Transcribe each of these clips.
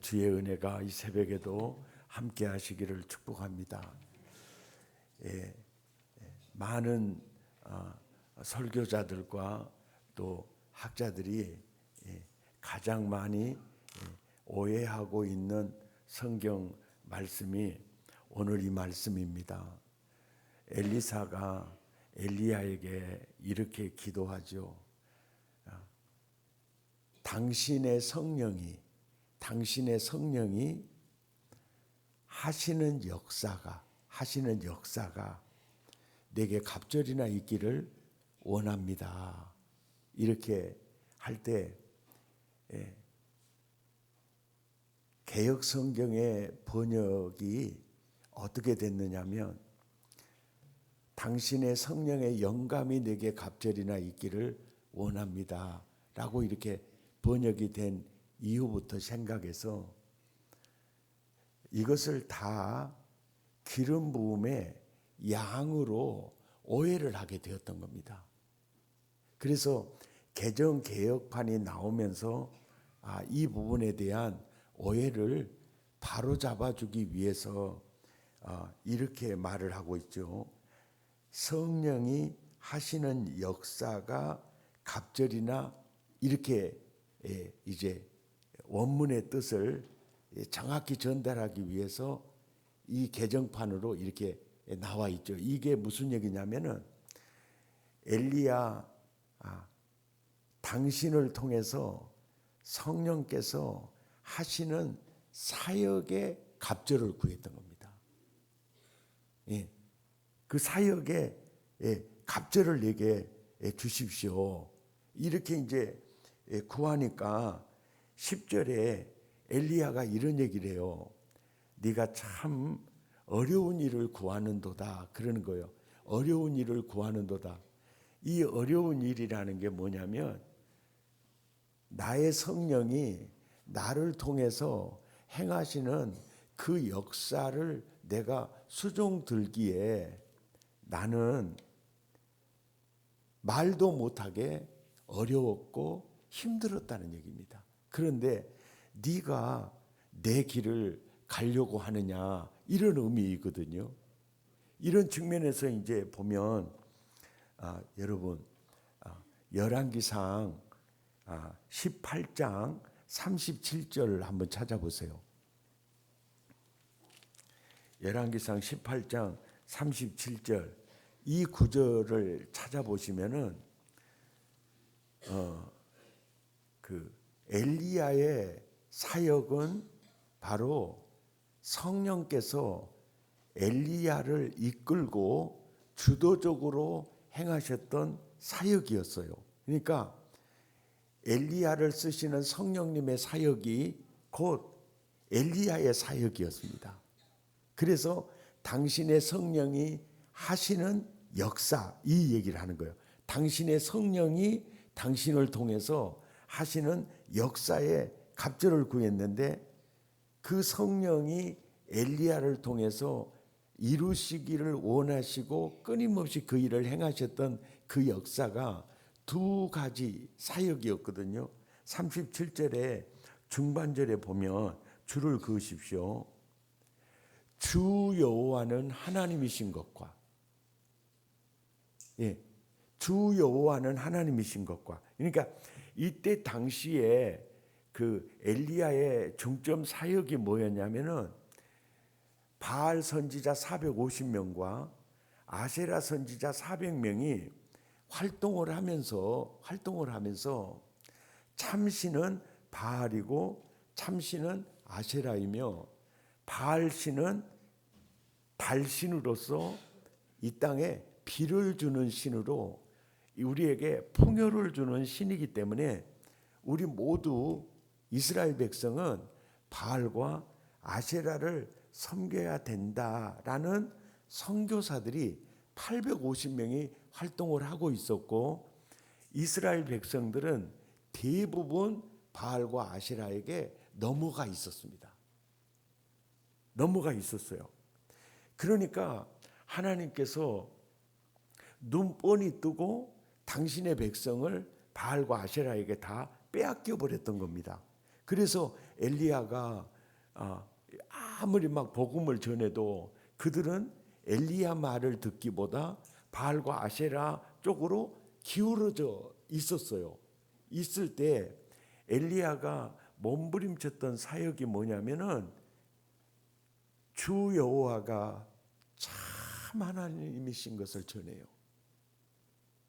주의 은혜가 이 새벽에도 함께 하시기를 축복합니다. 많은 설교자들과 또 학자들이 가장 많이 오해하고 있는 성경 말씀이 오늘 이 말씀입니다. 엘리사가 엘리야에게 이렇게 기도하죠. 당신의 성령이 하시는 역사가 내게 갑절이나 있기를 원합니다. 이렇게 할 때 개역 성경의 번역이 어떻게 됐느냐면 당신의 성령의 영감이 내게 갑절이나 있기를 원합니다 라고 이렇게 번역이 된 이후부터 생각해서 이것을 다 기름 부음의 양으로 오해를 하게 되었던 겁니다. 그래서 개정 개혁판이 나오면서 이 부분에 대한 오해를 바로잡아주기 위해서 이렇게 말을 하고 있죠. 성령이 하시는 역사가 갑절이나 이렇게 이제 원문의 뜻을 정확히 전달하기 위해서 이 개정판으로 이렇게 나와 있죠. 이게 무슨 얘기냐면은 엘리야 당신을 통해서 성령께서 하시는 사역의 갑절을 구했던 겁니다. 그 사역의 갑절을 내게 주십시오. 이렇게 이제 구하니까 10절에 엘리야가 이런 얘기를 해요. 네가 참 어려운 일을 구하는도다 그러는 거예요. 어려운 일을 구하는도다. 이 어려운 일이라는 게 뭐냐면 나의 성령이 나를 통해서 행하시는 그 역사를 내가 수종 들기에 나는 말도 못하게 어려웠고 힘들었다는 얘기입니다. 그런데 네가 내 길을 가려고 하느냐 이런 의미이거든요. 이런 측면에서 이제 보면 여러분 열왕기상 18장 37절을 한번 찾아보세요. 열왕기상 18장 37절 이 구절을 찾아보시면은 그 엘리야의 사역은 바로 성령께서 엘리야를 이끌고 주도적으로 행하셨던 사역이었어요. 그러니까 엘리야를 쓰시는 성령님의 사역이 곧 엘리야의 사역이었습니다. 그래서 당신의 성령이 하시는 역사 이 얘기를 하는 거예요. 당신의 성령이 당신을 통해서 하시는 역사의 갑절을 구했는데 그 성령이 엘리야를 통해서 이루시기를 원하시고 끊임없이 그 일을 행하셨던 그 역사가 두 가지 사역이었거든요. 37절에 중반절에 보면 줄을 그으십시오. 주 여호와는 하나님이신 것과 주 여호와는 하나님이신 것과 그러니까 이때 당시에 그 엘리야의 중점 사역이 뭐였냐면은 바알 선지자 450명과 아세라 선지자 400명이 활동을 하면서 참신은 바알이고 참신은 아세라이며 바알신은 달신으로서 이 땅에 비를 주는 신으로 우리에게 풍요를 주는 신이기 때문에 우리 모두 이스라엘 백성은 바알과 아세라를 섬겨야 된다라는 선교사들이 850명이 활동을 하고 있었고 이스라엘 백성들은 대부분 바알과 아세라에게 넘어가 있었습니다. 넘어가 있었어요. 그러니까 하나님께서 눈 뻔히 뜨고 당신의 백성을 바알과 아세라에게 다 빼앗겨 버렸던 겁니다. 그래서 엘리야가 아무리 막 복음을 전해도 그들은 엘리야 말을 듣기보다 바알과 아세라 쪽으로 기울어져 있었어요. 있을 때 엘리야가 몸부림쳤던 사역이 뭐냐면은 주 여호와가 참 하나님이신 것을 전해요.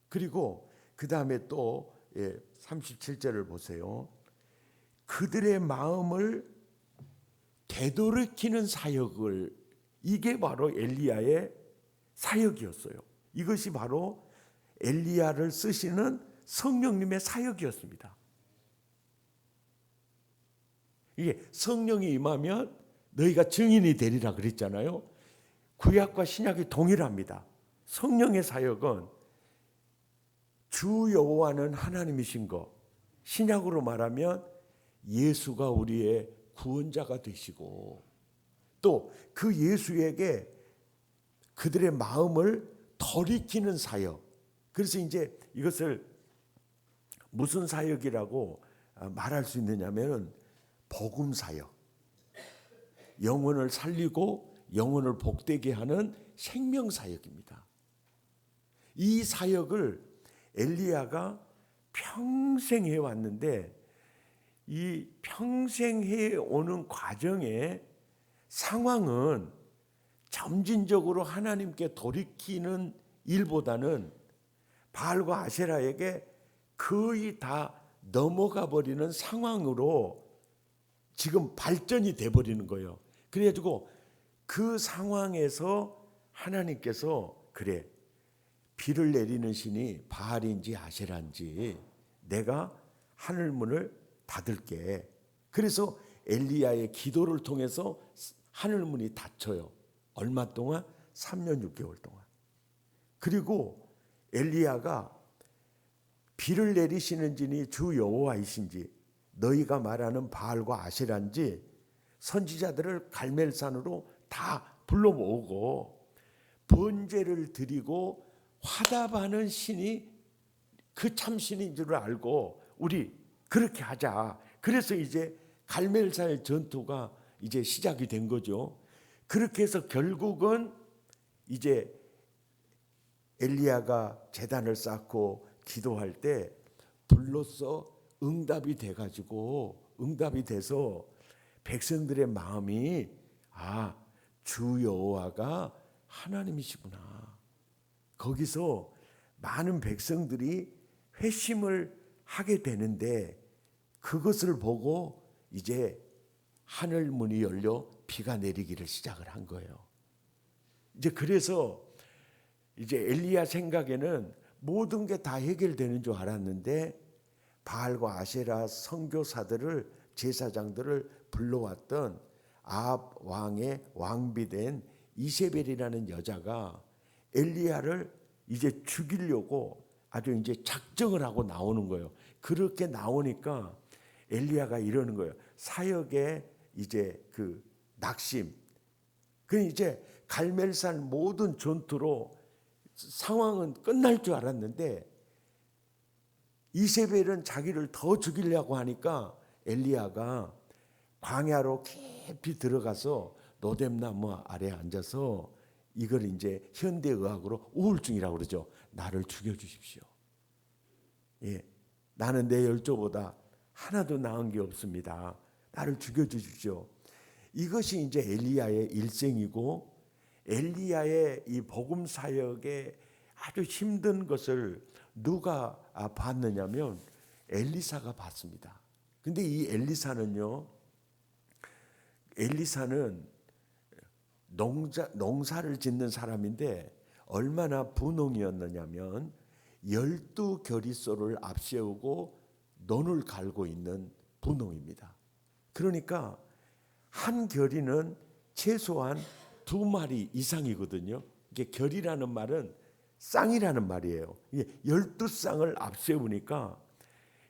그리고 그 다음에 또 37절을 보세요. 그들의 마음을 되돌이키는 사역을, 이게 바로 엘리야의 사역이었어요. 이것이 바로 엘리야를 쓰시는 성령님의 사역이었습니다. 이게 성령이 임하면 너희가 증인이 되리라 그랬잖아요. 구약과 신약이 동일합니다. 성령의 사역은 주 여호와는 하나님이신 것, 신약으로 말하면 예수가 우리의 구원자가 되시고 또 그 예수에게 그들의 마음을 돌이키는 사역. 그래서 이제 이것을 무슨 사역이라고 말할 수 있느냐면 복음 사역. 영혼을 살리고 영혼을 복되게 하는 생명 사역입니다. 이 사역을 엘리야가 평생 해왔는데 이 평생 해오는 과정에 상황은 점진적으로 하나님께 돌이키는 일보다는 바알과 아세라에게 거의 다 넘어가 버리는 상황으로 지금 발전이 돼버리는 거예요. 그래가지고 그 상황에서 하나님께서 그래, 비를 내리는 신이 바알인지 아세라인지 내가 하늘문을 닫을게. 그래서 엘리야의 기도를 통해서 하늘문이 닫혀요. 얼마 동안? 3년 6개월 동안. 그리고 엘리야가 비를 내리시는지니 주 여호와이신지 너희가 말하는 바알과 아세라인지 선지자들을 갈멜산으로 다 불러 모으고 번제를 드리고 화답하는 신이 그 참신인 줄 알고 우리 그렇게 하자. 그래서 이제 갈멜산의 전투가 이제 시작이 된 거죠. 그렇게 해서 결국은 이제 엘리야가 제단을 쌓고 기도할 때 불로써 응답이 돼서 백성들의 마음이 주 여호와가 하나님이시구나. 거기서 많은 백성들이 회심을 하게 되는데 그것을 보고 이제 하늘 문이 열려 비가 내리기를 시작을 한 거예요. 이제 그래서 이제 엘리야 생각에는 모든 게 다 해결되는 줄 알았는데 바알과 아세라 선교사들을 제사장들을 불러왔던 아합 왕의 왕비된 이세벨이라는 여자가 엘리야를 이제 죽이려고 아주 이제 작정을 하고 나오는 거예요. 그렇게 나오니까 엘리야가 이러는 거예요. 사역의 이제 그 낙심. 그 이제 갈멜산 모든 전투로 상황은 끝날 줄 알았는데 이세벨은 자기를 더 죽이려고 하니까 엘리야가 광야로 깊이 들어가서 노뎀나무 아래 앉아서 이걸 이제 현대의학으로 우울증이라고 그러죠. 나를 죽여주십시오. 예, 나는 내 열조보다 하나도 나은 게 없습니다. 나를 죽여주십시오. 이것이 이제 엘리야의 일생이고 엘리야의 이 복음 사역에 아주 힘든 것을 누가 봤느냐면 엘리사가 봤습니다. 근데 이 엘리사는 농사를 짓는 사람인데 얼마나 분홍이었느냐면 12겨리소를 앞세우고 논을 갈고 있는 분홍입니다. 그러니까 한 겨리는 최소한 2마리 이상이거든요. 이게 겨리라는 말은 쌍이라는 말이에요. 12쌍을 앞세우니까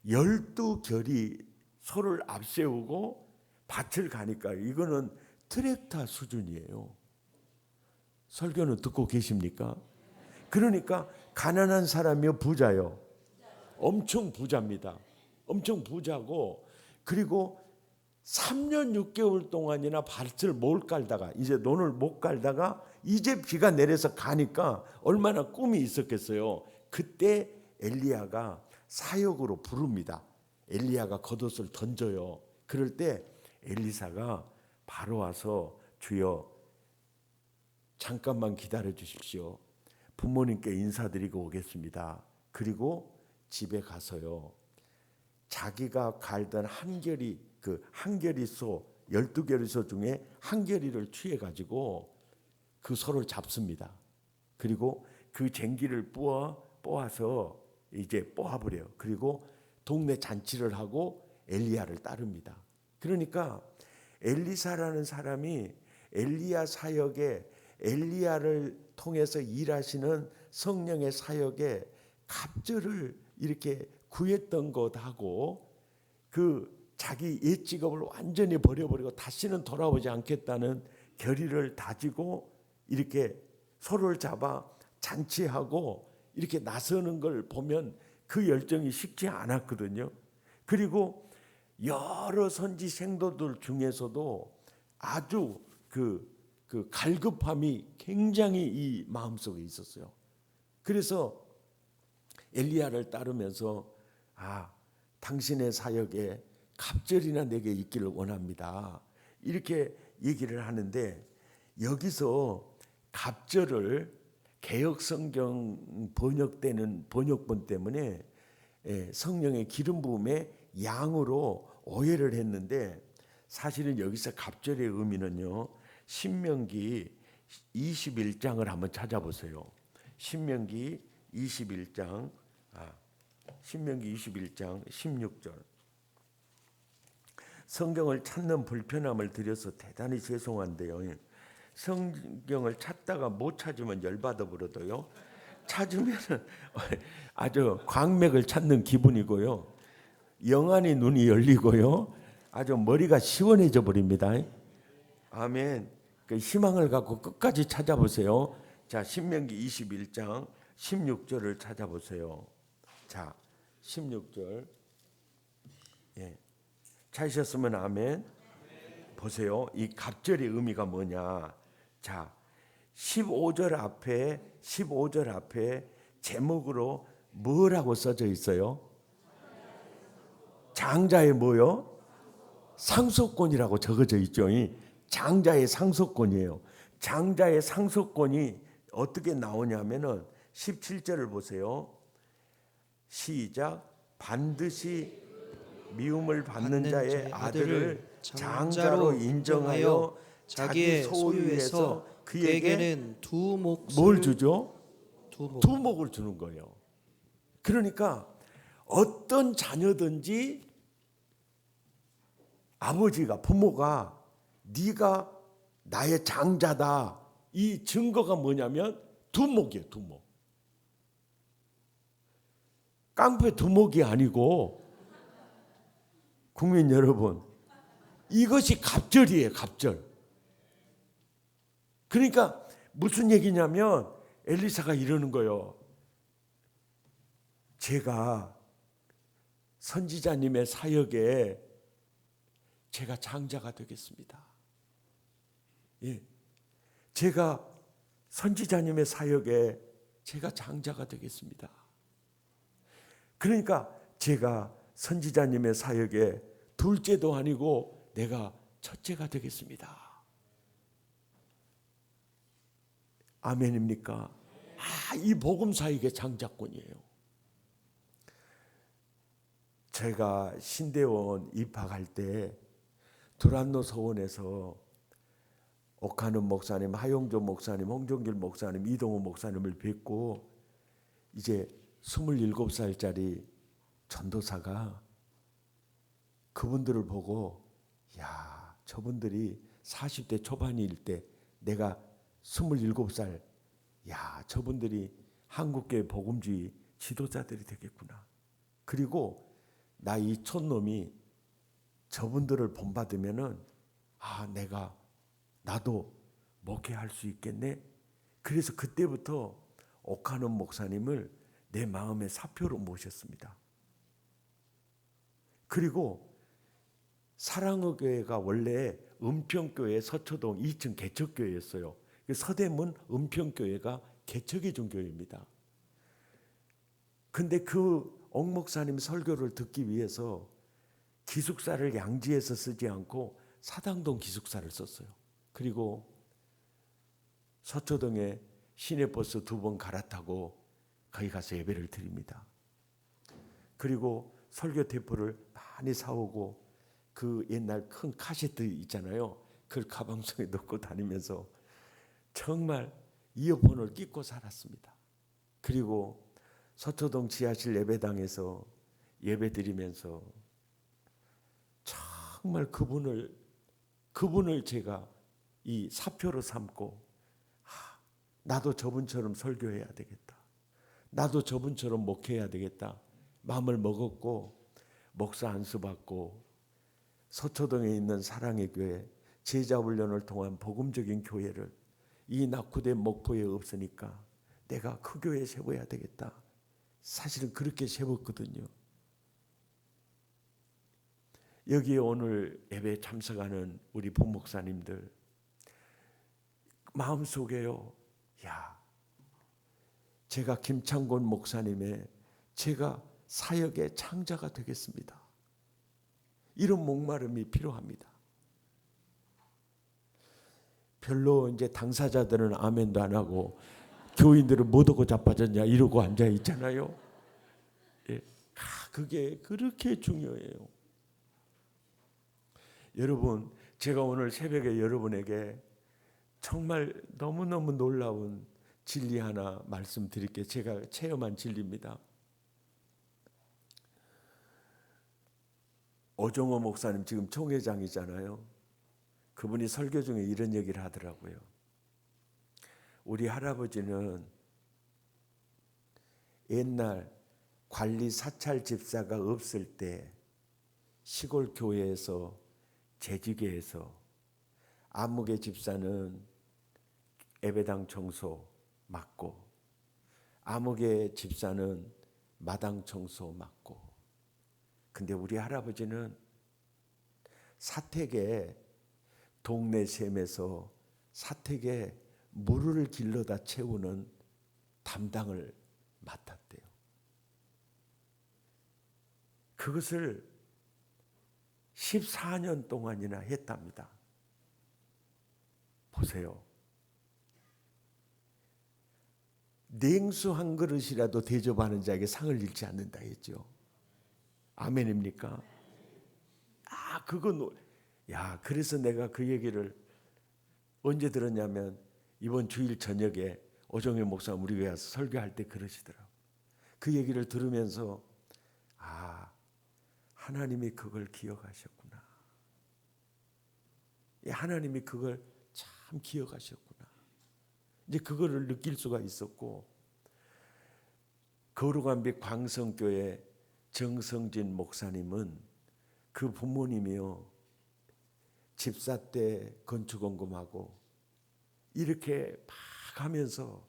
12겨리 소를 앞세우고 밭을 가니까 이거는 트랙터 수준이에요. 설교는 듣고 계십니까? 그러니까 가난한 사람이요 부자요. 엄청 부자입니다. 엄청 부자고 그리고 3년 6개월 동안이나 밭을 못 갈다가 이제 논을 못 갈다가 이제 비가 내려서 가니까 얼마나 꿈이 있었겠어요. 그때 엘리야가 사역으로 부릅니다. 엘리야가 겉옷을 던져요. 그럴 때 엘리사가 바로 와서 주여 잠깐만 기다려 주십시오. 부모님께 인사드리고 오겠습니다. 그리고 집에 가서요. 자기가 갈던 한겨리소 12겨리소 중에 한겨리를 취해 가지고 그 소를 잡습니다. 그리고 그 쟁기를 뽀아서 이제 뽀아버려요. 그리고 동네 잔치를 하고 엘리야를 따릅니다. 그러니까 엘리사라는 사람이 엘리야 사역에 엘리야를 통해서 일하시는 성령의 사역에 갑절을 이렇게 구했던 것하고 그 자기 옛 직업을 완전히 버려버리고 다시는 돌아오지 않겠다는 결의를 다지고 이렇게 소를 잡아 잔치하고 이렇게 나서는 걸 보면 그 열정이 쉽지 않았거든요. 그리고 여러 선지 생도들 중에서도 아주 그 갈급함이 굉장히 이 마음속에 있었어요. 그래서 엘리야를 따르면서 당신의 사역에 갑절이나 내게 있기를 원합니다. 이렇게 얘기를 하는데 여기서 갑절을 개역성경 번역되는 번역본 때문에 성령의 기름 부음에 양으로 오해를 했는데 사실은 여기서 갑절의 의미는요. 신명기 21장을 한번 찾아보세요. 신명기 21장 16절. 성경을 찾는 불편함을 드려서 대단히 죄송한데요. 성경을 찾다가 못 찾으면 열받아 버려도요. 찾으면 아주 광맥을 찾는 기분이고요. 영안의 눈이 열리고요. 아주 머리가 시원해져 버립니다. 아멘. 그 희망을 갖고 끝까지 찾아보세요. 자, 신명기 21장 16절을 찾아보세요. 자, 16절. 예. 찾으셨으면 아멘. 보세요. 이 갑절의 의미가 뭐냐? 자, 15절 앞에 제목으로 뭐라고 써져 있어요? 장자의 뭐요? 상속권이라고 적어져 있죠. 장자의 상속권이에요. 장자의 상속권이 어떻게 나오냐면은 17절을 보세요. 시작. 반드시 미움을 받는 자의 아들을 장자로 인정하여 자기 소유에서 그에게는 두 몫을 뭘 주죠? 두 몫을 주는 거예요. 그러니까 어떤 자녀든지 아버지가 부모가 네가 나의 장자다. 이 증거가 뭐냐면 두목이에요. 두목. 깡패 두목이 아니고 국민 여러분 이것이 갑절이에요. 갑절. 그러니까 무슨 얘기냐면 엘리사가 이러는 거예요. 제가 선지자님의 사역에 제가 장자가 되겠습니다. 예, 제가 선지자님의 사역에 제가 장자가 되겠습니다. 그러니까 제가 선지자님의 사역에 둘째도 아니고 내가 첫째가 되겠습니다. 아멘입니까? 이 복음 사역의 장자권이에요. 제가 신대원 입학할 때 두란노 서원에서 옥하는 목사님, 하용조 목사님, 홍종길 목사님, 이동호 목사님을 뵙고 이제 27살짜리 전도사가 그분들을 보고 야, 저분들이 40대 초반일 때 내가 27살, 야, 저분들이 한국교회 복음주의 지도자들이 되겠구나. 그리고 나 이 촌놈이 저분들을 본받으면은 나도 목회할 수 있겠네. 그래서 그때부터 옥하는 목사님을 내 마음의 사표로 모셨습니다. 그리고 사랑의 교회가 원래 은평교회 서초동 2층 개척교회였어요. 서대문 은평교회가 개척해 준 교회입니다. 근데 그 옥 목사님 설교를 듣기 위해서 기숙사를 양지에서 쓰지 않고 사당동 기숙사를 썼어요. 그리고 서초동에 시내버스 2번 갈아타고 거기 가서 예배를 드립니다. 그리고 설교 테이프를 많이 사오고 그 옛날 큰 카세트 있잖아요. 그걸 가방 속에 넣고 다니면서 정말 이어폰을 끼고 살았습니다. 그리고 서초동 지하실 예배당에서 예배 드리면서 정말 그분을 제가 이 사표로 삼고 나도 저분처럼 설교해야 되겠다. 나도 저분처럼 목회해야 되겠다. 마음을 먹었고 목사 안수 받고 서초동에 있는 사랑의 교회 제자훈련을 통한 복음적인 교회를 이 낙후된 목포에 없으니까 내가 그 교회에 세워야 되겠다. 사실은 그렇게 세웠거든요. 여기에 오늘 예배에 참석하는 우리 부목사님들 마음속에요. 야, 제가 김창곤 목사님의 제가 사역의 창자가 되겠습니다. 이런 목마름이 필요합니다. 별로 이제 당사자들은 아멘도 안 하고 교인들은 못 오고 자빠졌냐 이러고 앉아 있잖아요. 예. 그게 그렇게 중요해요. 여러분, 제가 오늘 새벽에 여러분에게 정말 너무너무 놀라운 진리 하나 말씀드릴게요. 제가 체험한 진리입니다. 오종호 목사님 지금 총회장이잖아요. 그분이 설교 중에 이런 얘기를 하더라고요. 우리 할아버지는 옛날 관리 사찰 집사가 없을 때 시골 교회에서 재직에서 아무개 집사는 예배당 청소 맡고 아무개 집사는 마당 청소 맡고 근데 우리 할아버지는 사택에 동네 샘에서 사택에 물을 길러다 채우는 담당을 맡았대요. 그것을 14년 동안이나 했답니다. 보세요. 냉수 한 그릇이라도 대접하는 자에게 상을 잃지 않는다 했죠. 아멘입니까? 그건 그래서 내가 그 얘기를 언제 들었냐면 이번 주일 저녁에 오정일 목사님 우리 교회 와서 설교할 때 그러시더라고요. 그 얘기를 들으면서 하나님이 그걸 기억하셨구나. 하나님이 그걸 참 기억하셨구나. 이제 그거를 느낄 수가 있었고 거룩한 빛 광성교회 정성진 목사님은 그 부모님이요 집사 때 건축원금하고 이렇게 막 하면서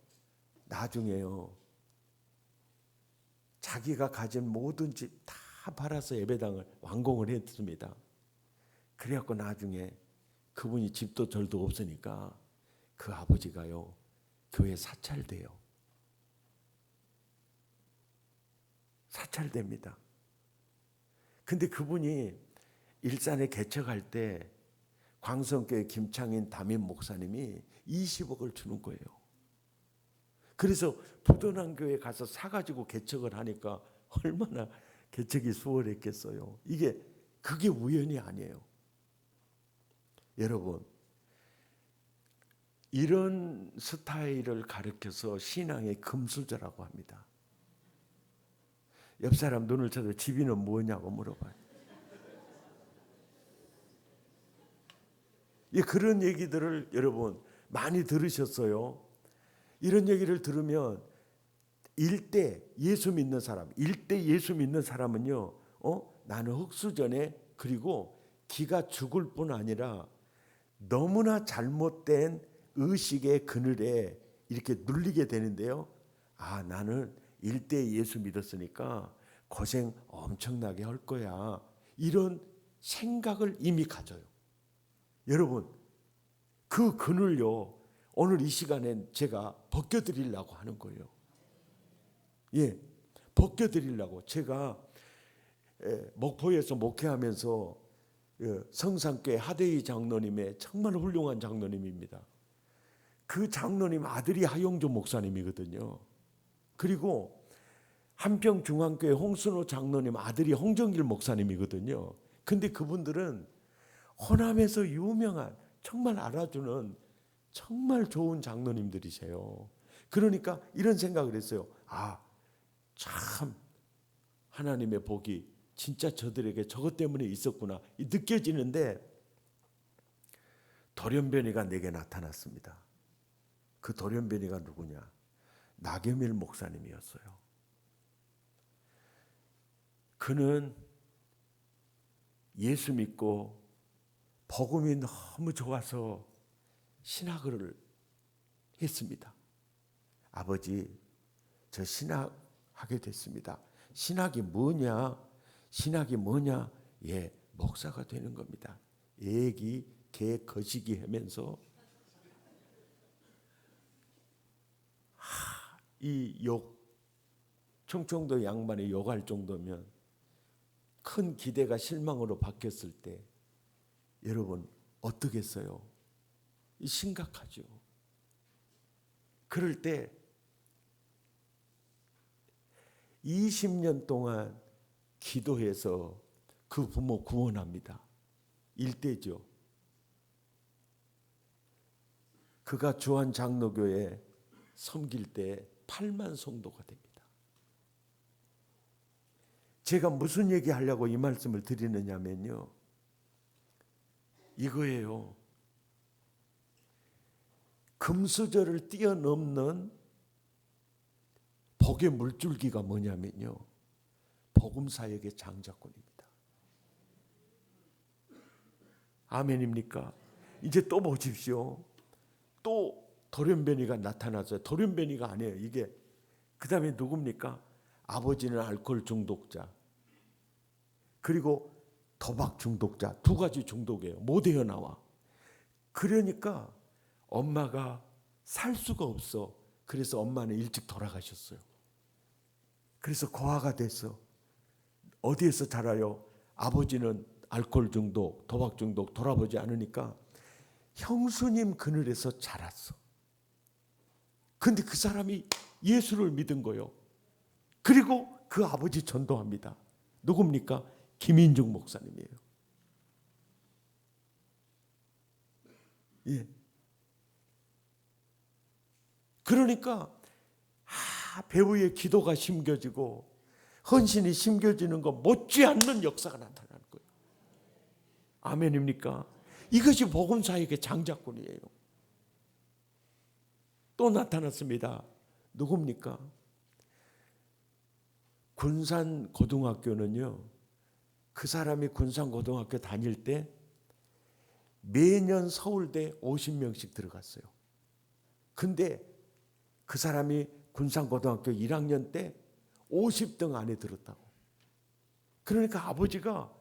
나중에요 자기가 가진 모든 집 다 팔아서 예배당을 완공을 했습니다. 그래갖고 나중에 그분이 집도 절도 없으니까 그 아버지가요 교회 사찰돼요. 사찰됩니다. 근데 그분이 일산에 개척할 때 광성교회 김창인 담임 목사님이 20억을 주는 거예요. 그래서 부도난교회 가서 사가지고 개척을 하니까 얼마나 개척이 수월했겠어요. 그게 우연이 아니에요. 여러분, 이런 스타일을 가르쳐서 신앙의 금수저라고 합니다. 옆 사람 눈을 쳐도 집이는 뭐냐고 물어봐요. 그런 얘기들을 여러분 많이 들으셨어요. 이런 얘기를 들으면 일대 예수 믿는 사람은요, 나는 흑수저네. 그리고 기가 죽을 뿐 아니라 너무나 잘못된 의식의 그늘에 이렇게 눌리게 되는데요. 나는 일대 예수 믿었으니까 고생 엄청나게 할 거야. 이런 생각을 이미 가져요. 여러분, 그 근을요, 오늘 이 시간엔 제가 벗겨드리려고 하는 거예요. 예, 벗겨드리려고. 제가 목포에서 목회하면서 성산교회 하대희 장로님의 정말 훌륭한 장로님입니다. 그 장로님 아들이 하용조 목사님이거든요. 그리고 한평중앙교회 홍순호 장로님 아들이 홍정길 목사님이거든요. 근데 그분들은 호남에서 유명한, 정말 알아주는 정말 좋은 장로님들이세요. 그러니까 이런 생각을 했어요. 아, 참 하나님의 복이 진짜 저들에게 저것 때문에 있었구나 느껴지는데, 돌연변이가 내게 나타났습니다. 그 돌연변이가 누구냐? 나겸일 목사님이었어요. 그는 예수 믿고 복음이 너무 좋아서 신학을 했습니다. 아버지, 저 신학하게 됐습니다. 신학이 뭐냐? 신학이 뭐냐? 예, 목사가 되는 겁니다. 애기, 개, 거시기 하면서 이 욕, 충청도 양반이 욕할 정도면 큰 기대가 실망으로 바뀌었을 때 여러분 어떻겠어요? 심각하죠. 그럴 때 20년 동안 기도해서 그 부모 구원합니다. 일대죠. 그가 주한 장로교회 섬길 때 8만 성도가 됩니다. 제가 무슨 얘기하려고 이 말씀을 드리느냐면요, 이거예요. 금수저를 뛰어넘는 복의 물줄기가 뭐냐면요, 복음사역의 장자권입니다. 아멘입니까? 이제 또 보십시오. 또 돌연변이가 나타났어요. 돌연변이가 아니에요. 이게 그 다음에 누굽니까? 아버지는 알코올 중독자, 그리고 도박 중독자, 두 가지 중독이에요. 못 헤어나와. 그러니까 엄마가 살 수가 없어. 그래서 엄마는 일찍 돌아가셨어요. 그래서 고아가 됐어. 어디에서 자라요? 아버지는 알코올 중독, 도박 중독, 돌아보지 않으니까 형수님 그늘에서 자랐어. 근데 그 사람이 예수를 믿은 거예요. 그리고 그 아버지 전도합니다. 누굽니까? 김인중 목사님이에요. 예. 그러니까 배우의 기도가 심겨지고 헌신이 심겨지는 것 못지않는 역사가 나타나는 거예요. 아멘입니까? 이것이 복음사역의 장자권이에요. 또 나타났습니다. 누굽니까? 군산고등학교는요, 그 사람이 군산고등학교 다닐 때 매년 서울대 50명씩 들어갔어요. 근데 그 사람이 군산고등학교 1학년 때 50등 안에 들었다고. 그러니까 아버지가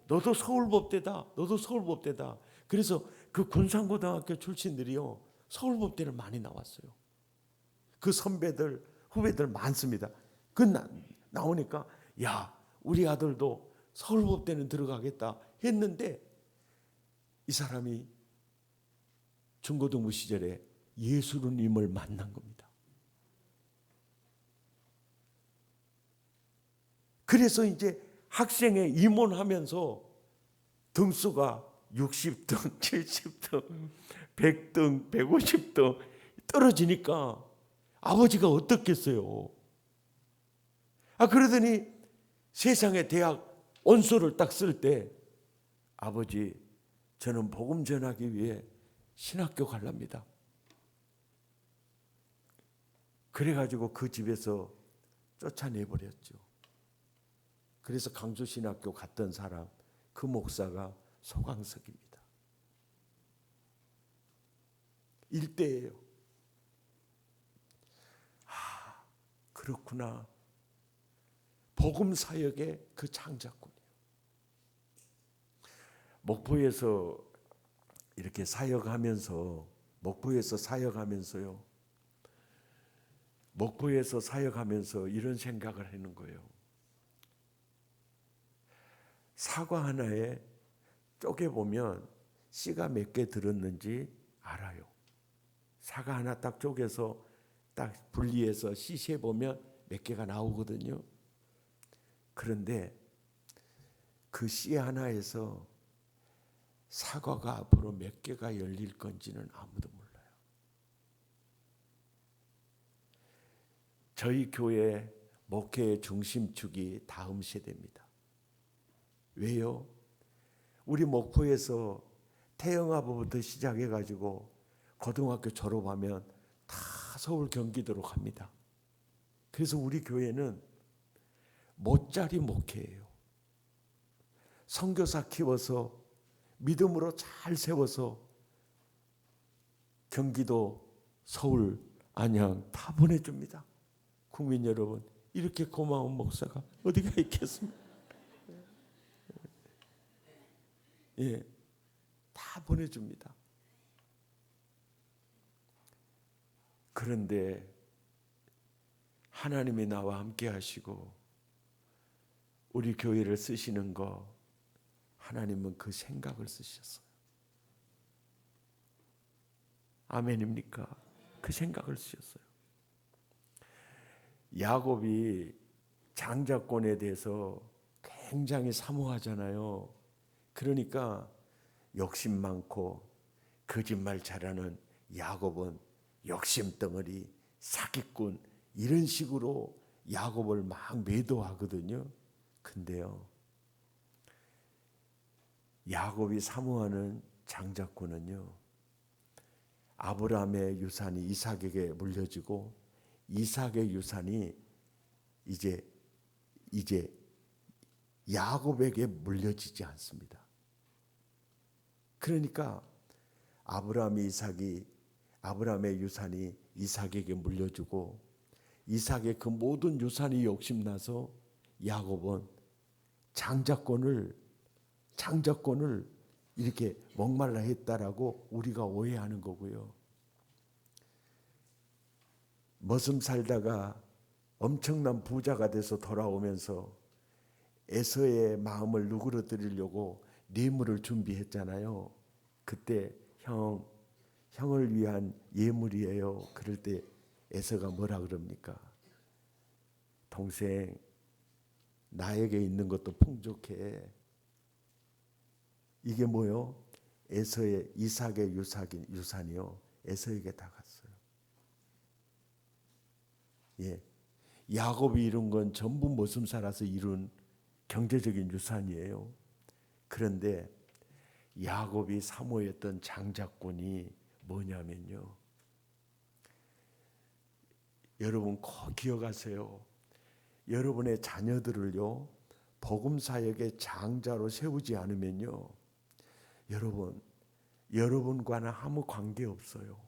너도 서울법대다, 너도 서울법대다. 그래서 그 군산고등학교 출신들이요, 서울법대를 많이 나왔어요. 그 선배들, 후배들 많습니다. 그 나오니까 야, 우리 아들도 서울법대는 들어가겠다 했는데, 이 사람이 중고등부 시절에 예수님을 만난 겁니다. 그래서 이제 학생회 임원하면서 등수가 60등, 70등, 100등, 150등 떨어지니까 아버지가 어떻겠어요? 그러더니 세상에 대학 원서를 딱 쓸 때, 아버지, 저는 복음 전하기 위해 신학교 갈랍니다. 그래가지고 그 집에서 쫓아내버렸죠. 그래서 강주신학교 갔던 사람, 그 목사가 소강석입니다. 일대예요. 그렇구나. 복음 사역의 그 장자권이에요. 목포에서 이렇게 사역하면서요. 목포에서 사역하면서 이런 생각을 하는 거예요. 사과 하나에 쪼개보면 씨가 몇 개 들었는지 알아요. 사과 하나 딱 쪼개서 딱 분리해서 씨 세보면 몇 개가 나오거든요. 그런데 그 씨 하나에서 사과가 앞으로 몇 개가 열릴 건지는 아무도 몰라요. 저희 교회 목회의 중심축이 다음 세대입니다. 왜요? 우리 목포에서 태영아부부터 시작해가지고 고등학교 졸업하면 다 서울 경기도로 갑니다. 그래서 우리 교회는 모짜리 목회예요. 선교사 키워서 믿음으로 잘 세워서 경기도, 서울, 안양 다 보내줍니다. 국민 여러분, 이렇게 고마운 목사가 어디가 있겠습니까? 예, 다 보내줍니다. 그런데 하나님이 나와 함께 하시고 우리 교회를 쓰시는 거, 하나님은 그 생각을 쓰셨어요. 아멘입니까? 그 생각을 쓰셨어요. 야곱이 장자권에 대해서 굉장히 사모하잖아요. 그러니까 욕심 많고 거짓말 잘하는 야곱은 욕심덩어리, 사기꾼 이런 식으로 야곱을 막 매도하거든요. 근데요, 야곱이 사모하는 장자권은요, 아브라함의 유산이 이삭에게 물려지고 이삭의 유산이 이제 야곱에게 물려지지 않습니다. 그러니까 아브라함의 유산이 이삭에게 물려주고 이삭의 그 모든 유산이 욕심나서 야곱은 장자권을 이렇게 목말라 했다라고 우리가 오해하는 거고요. 머슴 살다가 엄청난 부자가 돼서 돌아오면서 에서의 마음을 누그러뜨리려고 뇌물을 준비했잖아요. 그때 형을 위한 예물이에요. 그럴 때 에서가 뭐라 그럽니까? 동생, 나에게 있는 것도 풍족해. 이게 뭐요? 이삭의 유산이요, 에서에게 다 갔어요. 예, 야곱이 이룬 건 전부 머슴 살아서 이룬 경제적인 유산이에요. 그런데 야곱이 사모했던 장자권이 뭐냐면요, 여러분 꼭 기억하세요. 여러분의 자녀들을요, 복음 사역의 장자로 세우지 않으면요, 여러분과는 아무 관계 없어요.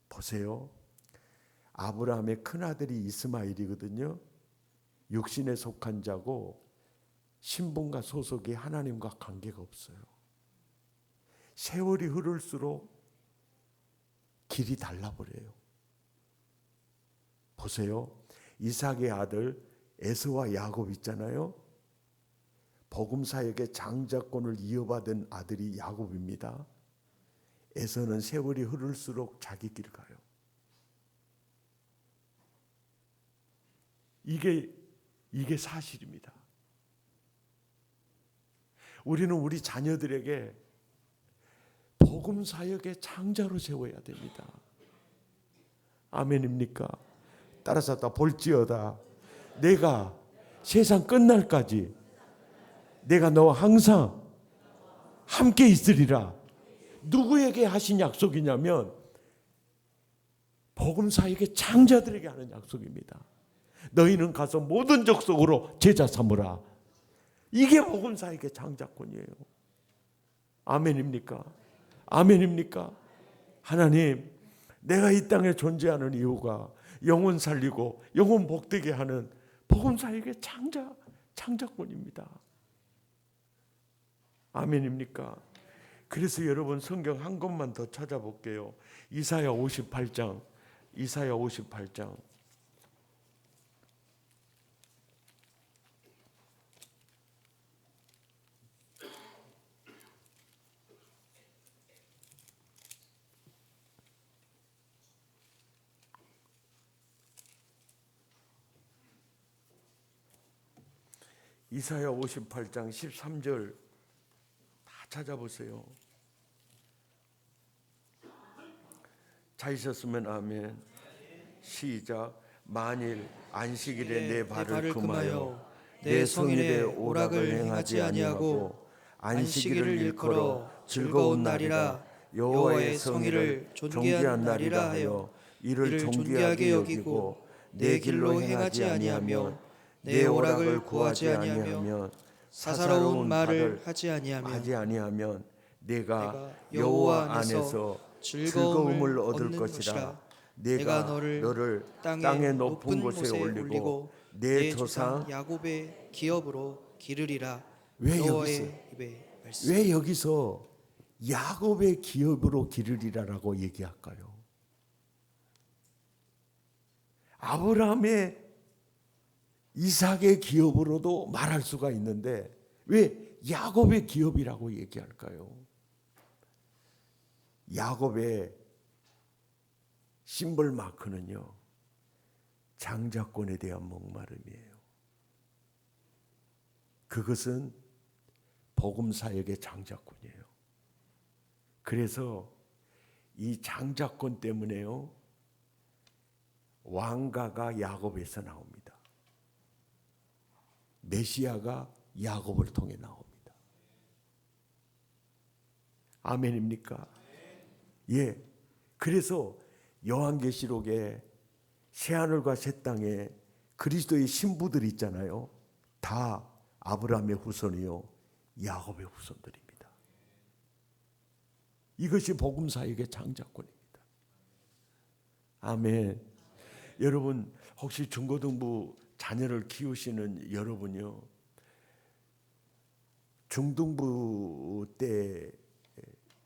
보세요. 아브라함의 큰아들이 이스마엘이거든요. 육신에 속한 자고 신분과 소속이 하나님과 관계가 없어요. 세월이 흐를수록 길이 달라버려요. 보세요. 이삭의 아들 에서와 야곱 있잖아요. 복음 사역의 장자권을 이어받은 아들이 야곱입니다. 에서는 세월이 흐를수록 자기 길 가요. 이게 사실입니다. 우리는 우리 자녀들에게 복음 사역의 장자로 세워야 됩니다. 아멘입니까? 따라서 다 볼지어다 내가 세상 끝날까지 내가 너와 항상 함께 있으리라. 누구에게 하신 약속이냐면 복음 사역의 장자들에게 하는 약속입니다. 너희는 가서 모든 족속으로 제자 삼으라. 이게 복음 사역의 장자권이에요. 아멘입니까? 아멘입니까? 하나님, 내가 이 땅에 존재하는 이유가 영혼 살리고 영혼 복되게 하는 복음 사역의 장자권입니다. 아멘입니까? 그래서 여러분 성경 한 권만 더 찾아볼게요. 이사야 58장. 이사야 58장. 이사야 58장 13절 다 찾아보세요. 찾으셨으면 아멘. 시작. 만일 안식일에 내 발을 금하여 내 성일에 오락을 행하지 아니하고 안식일을 일컬어 즐거운 날이라 여호와의 성일을 존귀한 날이라 하여 이를 존귀하게 여기고 내 길로 행하지 아니하며 내 오락을 구하지 아니하면 사사로운 말을 하지 아니하면 내가 여호와 안에서 즐거움을 얻을 것이라. 내가 너를 땅의 높은 곳에 올리고 내 조상 야곱의 기업으로 기르리라. 왜 여기서 야곱의 기업으로 기르리라라고 얘기할까요? 아브라함의 이삭의 기업으로도 말할 수가 있는데 왜 야곱의 기업이라고 얘기할까요? 야곱의 심벌 마크는요, 장자권에 대한 목마름이에요. 그것은 복음 사역의 장자권이에요. 그래서 이 장자권 때문에요, 왕가가 야곱에서 나옵니다. 메시아가 야곱을 통해 나옵니다. 아멘입니까? 예. 그래서 요한계시록에 새하늘과 새 땅에 그리스도의 신부들이 있잖아요. 다 아브라함의 후손이요, 야곱의 후손들입니다. 이것이 복음 사역의 장자권입니다. 아멘. 여러분 혹시 중고등부 자녀를 키우시는 여러분요, 중등부 때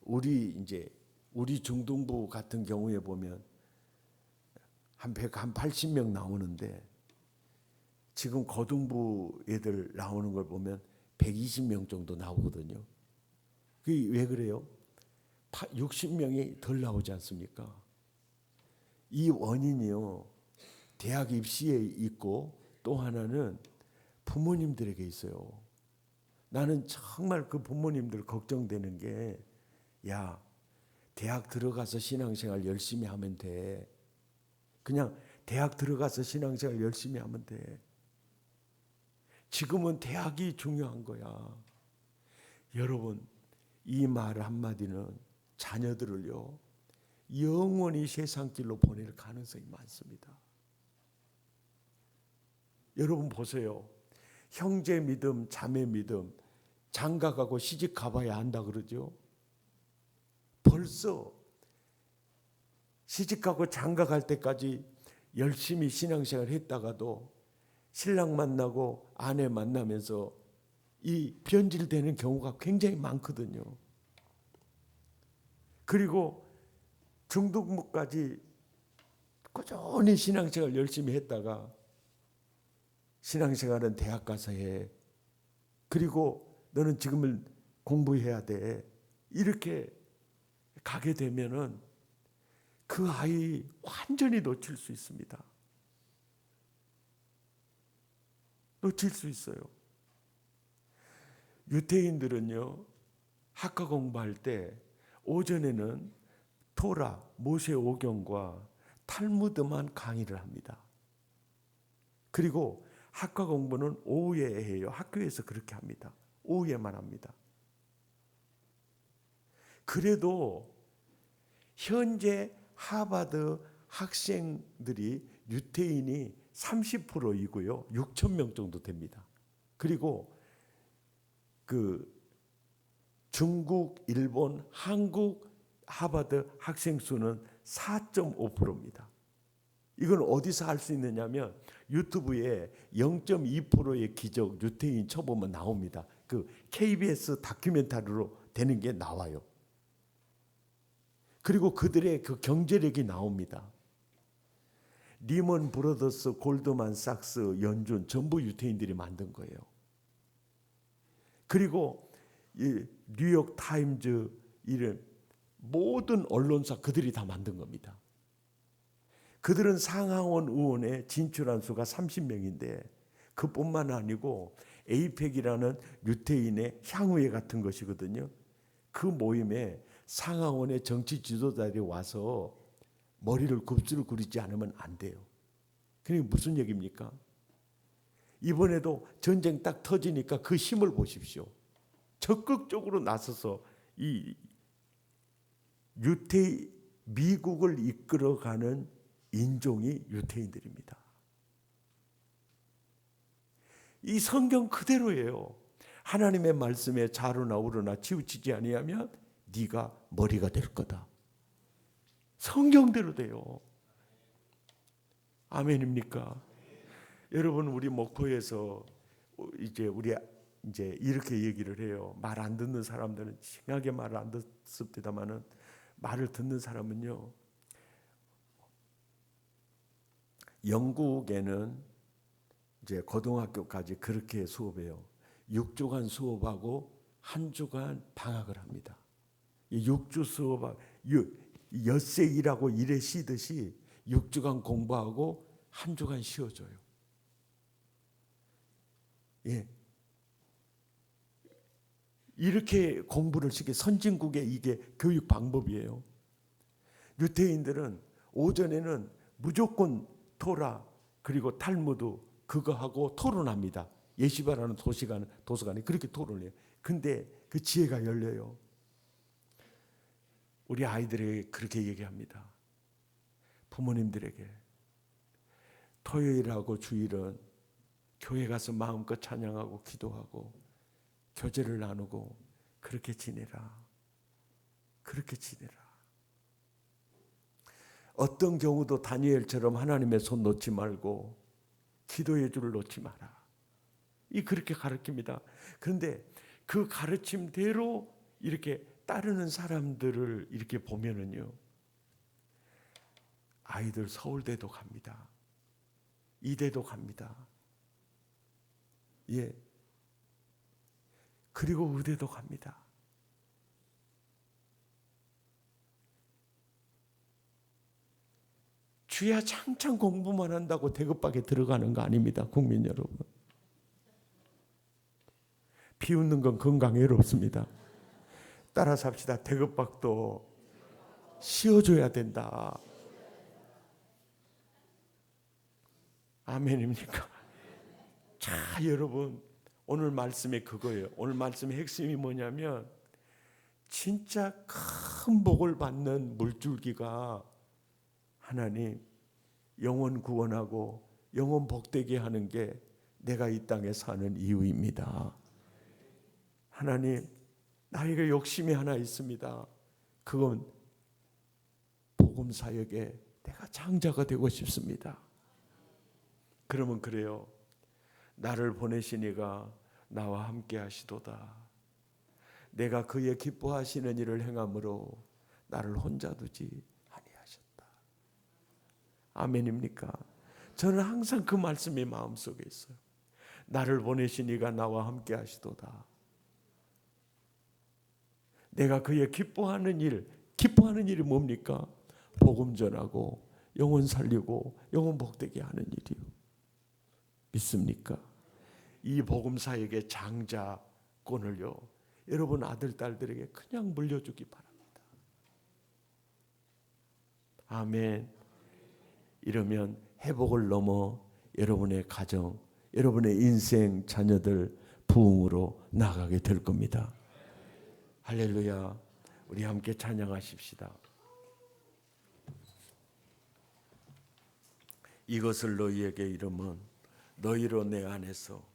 우리 중등부 같은 경우에 보면 한 80명 나오는데 지금 고등부 애들 나오는 걸 보면 120명 정도 나오거든요. 그게 왜 그래요? 60명이 덜 나오지 않습니까? 이 원인이요, 대학 입시에 있고 또 하나는 부모님들에게 있어요. 나는 정말 그 부모님들 걱정되는 게, 야, 대학 들어가서 신앙생활 열심히 하면 돼. 그냥 대학 들어가서 신앙생활 열심히 하면 돼. 지금은 대학이 중요한 거야. 여러분, 이 말 한마디는 자녀들을요, 영원히 세상길로 보낼 가능성이 많습니다. 여러분 보세요. 형제 믿음, 자매 믿음, 장가가고 시집 가봐야 한다 그러죠. 벌써 시집가고 장가갈 때까지 열심히 신앙생활 했다가도 신랑 만나고 아내 만나면서 이 변질되는 경우가 굉장히 많거든요. 그리고 중등부까지 꾸준히 신앙생활 열심히 했다가 신앙생활은 대학 가서 해. 그리고 너는 지금은 공부해야 돼. 이렇게 가게 되면은 그 아이 완전히 놓칠 수 있습니다. 놓칠 수 있어요. 유대인들은요, 학과 공부할 때 오전에는 토라, 모세 오경과 탈무드만 강의를 합니다. 그리고 학과 공부는 오후에 해요. 학교에서 그렇게 합니다. 오후에만 합니다. 그래도 현재 하버드 학생들이 유태인이 30%이고요. 6천 명 정도 됩니다. 그리고 그 중국, 일본, 한국 하버드 학생 수는 4.5%입니다. 이건 어디서 할 수 있느냐면 유튜브에 0.2%의 기적 유태인 쳐보면 나옵니다. 그 KBS 다큐멘터리로 되는 게 나와요. 그리고 그들의 그 경제력이 나옵니다. 리먼 브러더스, 골드만삭스, 연준 전부 유태인들이 만든 거예요. 그리고 이 뉴욕 타임즈 이런 모든 언론사 그들이 다 만든 겁니다. 그들은 상하원 의원에 진출한 수가 30명인데 그뿐만 아니고 에이펙이라는 유태인의 향후회 같은 것이거든요. 그 모임에 상하원의 정치 지도자들이 와서 머리를 굽슬구리지 않으면 안 돼요. 그게 무슨 얘기입니까? 이번에도 전쟁 딱 터지니까 그 힘을 보십시오. 적극적으로 나서서 이 미국을 이끌어가는 인종이 유태인들입니다. 이 성경 그대로예요. 하나님의 말씀에 자루나 우러나 치우치지 아니하면 네가 머리가 될 거다. 성경대로 돼요. 아멘입니까? 여러분, 우리 목포에서 우리 이렇게 얘기를 해요. 말 안 듣는 사람들은 심하게 말을 안 듣습니다만은 말을 듣는 사람은요. 영국에는 이제 고등학교까지 그렇게 수업해요. 6주간 수업하고 1주간 방학을 합니다. 6주 수업하고 엿새 일하고 일에 쉬듯이 6주간 공부하고 1주간 쉬어줘요. 예. 이렇게 공부를 시켜 선진국의 이게 교육 방법이에요. 유태인들은 오전에는 무조건 토라 그리고 탈무드 그거 하고 토론합니다. 예시바라는 도서관에 그렇게 토론을 해요. 근데 그 지혜가 열려요. 우리 아이들에게 그렇게 얘기합니다. 부모님들에게 토요일하고 주일은 교회 가서 마음껏 찬양하고 기도하고 교제를 나누고 그렇게 지내라. 그렇게 지내라. 어떤 경우도 다니엘처럼 하나님의 손 놓지 말고 기도의 줄을 놓지 마라. 그렇게 가르칩니다. 그런데 그 가르침대로 이렇게 따르는 사람들을 이렇게 보면은요. 아이들 서울대도 갑니다. 이대도 갑니다. 예. 그리고 의대도 갑니다. 주야 창창 공부만 한다고 대급박에 들어가는 거 아닙니다. 국민 여러분. 비웃는 건 건강에 해롭습니다. 따라 삽시다. 대급박도 씌워줘야 된다. 아멘입니까? 자, 여러분, 오늘 말씀이 그거예요. 오늘 말씀의 핵심이 뭐냐면 진짜 큰 복을 받는 물줄기가 하나님 영혼 구원하고 영혼 복되게 하는 게 내가 이 땅에 사는 이유입니다. 하나님, 나에게 욕심이 하나 있습니다. 그건 복음 사역에 내가 장자가 되고 싶습니다. 그러면 그래요. 나를 보내시니가 나와 함께 하시도다. 내가 그의 기뻐하시는 일을 행함으로 나를 혼자 두지 아니하셨다. 아멘입니까? 저는 항상 그 말씀이 마음속에 있어요. 나를 보내시니가 나와 함께 하시도다. 내가 그의 기뻐하는 일이 뭡니까? 복음 전하고 영혼 살리고 영혼 복되게 하는 일이요. 믿습니까? 이 복음 사역의 장자권을요, 여러분 아들 딸들에게 그냥 물려주기 바랍니다. 아멘. 이러면 회복을 넘어 여러분의 가정, 여러분의 인생, 자녀들 부흥으로 나가게 될 겁니다. 할렐루야. 우리 함께 찬양하십시다. 이것을 너희에게 이름은 너희로 내 안에서